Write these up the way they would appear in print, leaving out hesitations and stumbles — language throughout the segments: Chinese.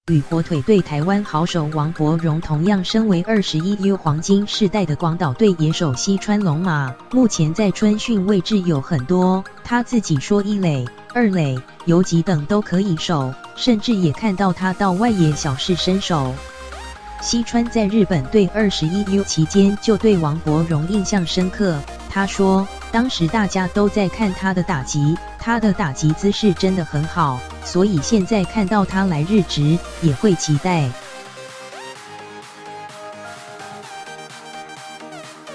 与火腿队台湾好手王柏荣同样身为21U 黄金世代的广岛队野手西川龙马，目前在春训位置有很多，他自己说一垒、二垒、游击等都可以守，甚至也看到他到外野小试身手。西川在日本队21U 期间就对王柏荣印象深刻，他说，当时大家都在看他的打击，他的打击姿势真的很好，所以现在看到他来日职也会期待。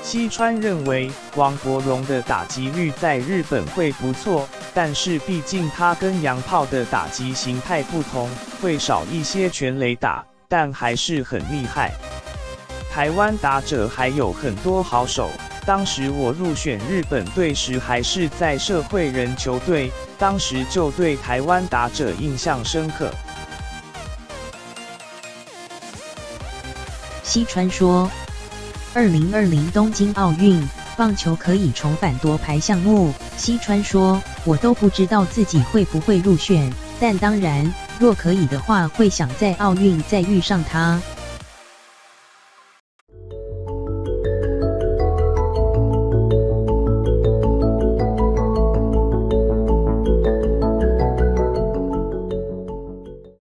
西川认为王柏荣的打击率在日本会不错，但是毕竟他跟洋炮的打击形态不同，会少一些全垒打，但还是很厉害。台湾打者还有很多好手，当时我入选日本队时还是在社会人球队，当时就对台湾打者印象深刻。西川说，2020东京奥运，棒球可以重返夺牌项目。西川说，我都不知道自己会不会入选，但当然，若可以的话，会想在奥运再遇上他。